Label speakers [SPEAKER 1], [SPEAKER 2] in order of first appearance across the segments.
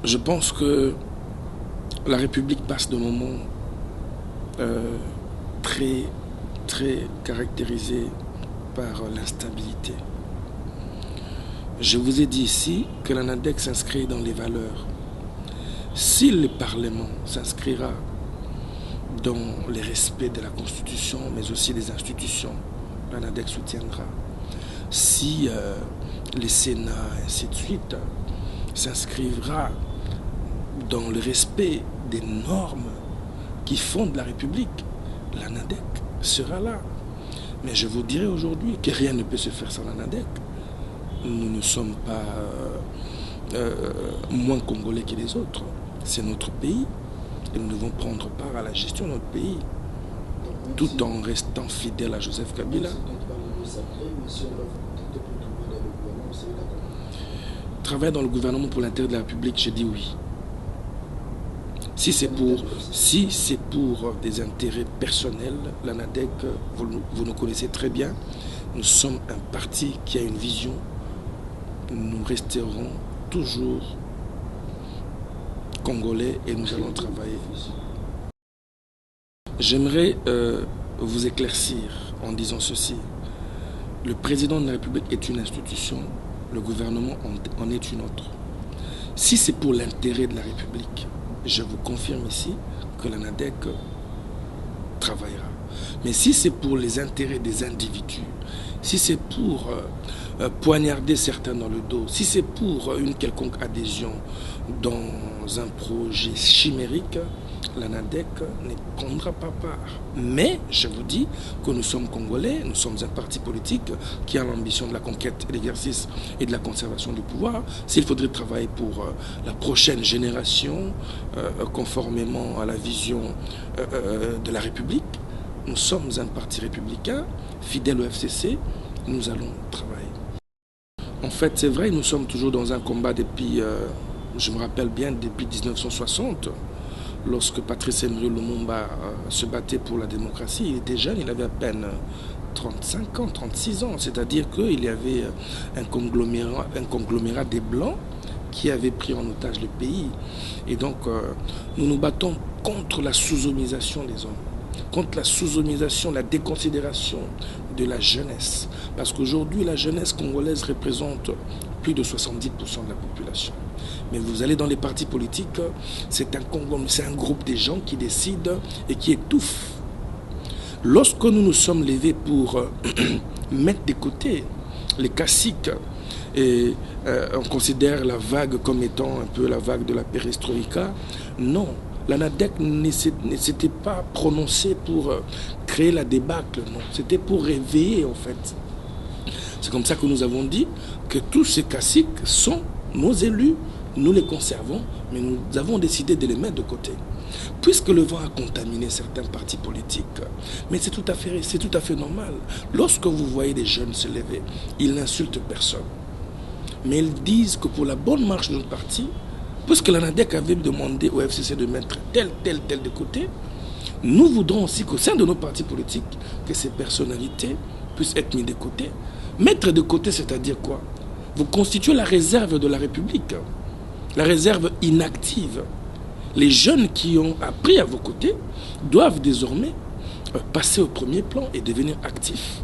[SPEAKER 1] Je pense que la République passe de moments très caractérisés par l'instabilité. Je vous ai dit ici que l'ANADEC s'inscrit dans les valeurs. Si le Parlement s'inscrira dans les respects de la Constitution, mais aussi des institutions, l'ANADEC soutiendra. Si le Sénat, ainsi de suite, s'inscrira dans le respect des normes qui fondent la République, l'ANADEC sera là. Mais je vous dirai aujourd'hui que rien ne peut se faire sans l'ANADEC. Nous ne sommes pas moins congolais que les autres. C'est notre pays et nous devons prendre part à la gestion de notre pays tout en restant fidèles à Joseph Kabila. Travailler dans le gouvernement pour l'intérêt de la République, je dis oui. Si c'est pour des intérêts personnels, l'ANADEC, vous nous connaissez très bien, nous sommes un parti qui a une vision. Nous resterons toujours congolais et nous allons travailler. J'aimerais vous éclaircir en disant ceci. Le président de la République est une institution, le gouvernement en est une autre. Si c'est pour l'intérêt de la République, je vous confirme ici que l'ANADEC travaillera. Mais si c'est pour les intérêts des individus, si c'est pour poignarder certains dans le dos, si c'est pour une quelconque adhésion dans un projet chimérique, l'ANADEC ne prendra pas part. Mais je vous dis que nous sommes Congolais, nous sommes un parti politique qui a l'ambition de la conquête et l'exercice et de la conservation du pouvoir. S'il faudrait travailler pour la prochaine génération, conformément à la vision de la République, nous sommes un parti républicain, fidèle au FCC, nous allons travailler. En fait, c'est vrai, nous sommes toujours dans un combat depuis, je me rappelle bien, depuis 1960, lorsque Patrice Emery Lumumba se battait pour la démocratie. Il était jeune, il avait à peine 35 ans, 36 ans, c'est-à-dire qu'il y avait un conglomérat des Blancs qui avait pris en otage le pays. Et donc, nous nous battons contre la sous-homisation des hommes, contre la sous-homisation, la déconsidération de la jeunesse. Parce qu'aujourd'hui, la jeunesse congolaise représente plus de 70% de la population. Mais vous allez dans les partis politiques, c'est un groupe de gens qui décident et qui étouffent. Lorsque nous nous sommes levés pour mettre de côté les caciques, et on considère la vague comme étant un peu la vague de la perestroïka, non. L'ANADEC ne s'était pas prononcé pour créer la débâcle, non. C'était pour réveiller, en fait. C'est comme ça que nous avons dit que tous ces caciques sont nos élus, nous les conservons, mais nous avons décidé de les mettre de côté. Puisque le vent a contaminé certains partis politiques, mais c'est tout à fait normal. Lorsque vous voyez des jeunes se lever, ils n'insultent personne. Mais ils disent que pour la bonne marche de notre parti, puisque l'ANADEC avait demandé au FCC de mettre tel de côté, nous voudrons aussi qu'au sein de nos partis politiques, que ces personnalités puissent être mises de côté. Mettre de côté, c'est-à-dire quoi? Vous constituez la réserve de la République, la réserve inactive. Les jeunes qui ont appris à vos côtés doivent désormais passer au premier plan et devenir actifs.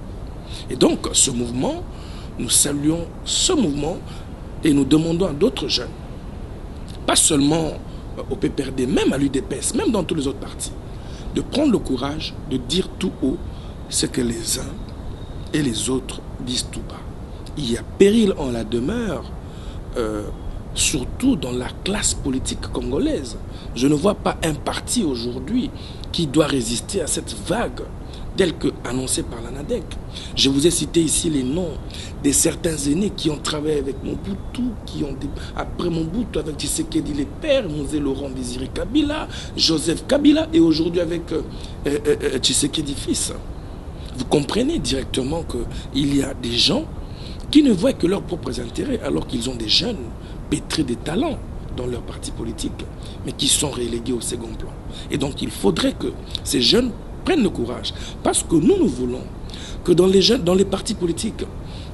[SPEAKER 1] Et donc, ce mouvement, nous saluons ce mouvement et nous demandons à d'autres jeunes, pas seulement au PPRD, même à l'UDPS, même dans tous les autres partis, de prendre le courage de dire tout haut ce que les uns et les autres disent tout bas. Il y a péril en la demeure, surtout dans la classe politique congolaise. Je ne vois pas un parti aujourd'hui qui doit résister à cette vague telle que annoncée par l'ANADEC. Je vous ai cité ici les noms de certains aînés qui ont travaillé avec Mobutu, après Mobutu avec Tshisekedi les pères, Mosé Laurent Désiré Kabila, Joseph Kabila et aujourd'hui avec Tshisekedi fils. Vous comprenez directement qu'il y a des gens qui ne voient que leurs propres intérêts alors qu'ils ont des jeunes pétris de talents dans leur parti politique, mais qui sont relégués au second plan. Et donc il faudrait que ces jeunes prennent le courage, parce que nous voulons que dans les partis politiques,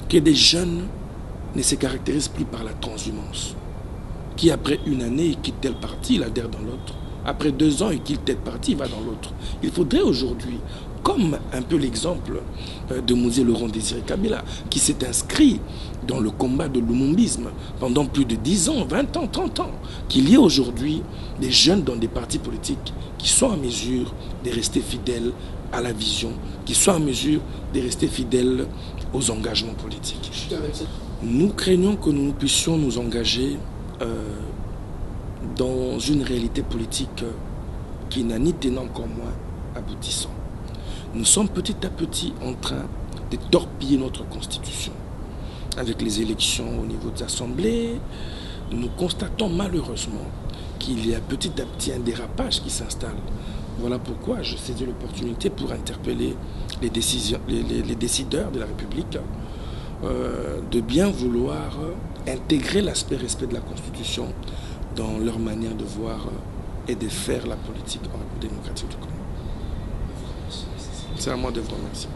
[SPEAKER 1] que des jeunes ne se caractérisent plus par la transhumance. qui après une année, il quitte tel parti, il adhère dans l'autre. Après 2 ans, il quitte tel parti, il va dans l'autre. Il faudrait aujourd'hui, comme un peu l'exemple de Mouzé Laurent Désiré Kabila, qui s'est inscrit dans le combat de l'umumbisme pendant plus de 10 ans, 20 ans, 30 ans, qu'il y ait aujourd'hui des jeunes dans des partis politiques qui sont en mesure de rester fidèles à la vision, qui sont en mesure de rester fidèles aux engagements politiques. Nous craignons que nous puissions nous engager dans une réalité politique qui n'a ni tenant qu'en moins aboutissant. Nous sommes petit à petit en train de torpiller notre constitution. Avec les élections au niveau des assemblées, nous constatons malheureusement qu'il y a petit à petit un dérapage qui s'installe. Voilà pourquoi je saisis l'opportunité pour interpeller les décideurs de la République de bien vouloir intégrer l'aspect respect de la Constitution dans leur manière de voir et de faire la politique en République démocratique du Congo. C'est à moi de vous remercier.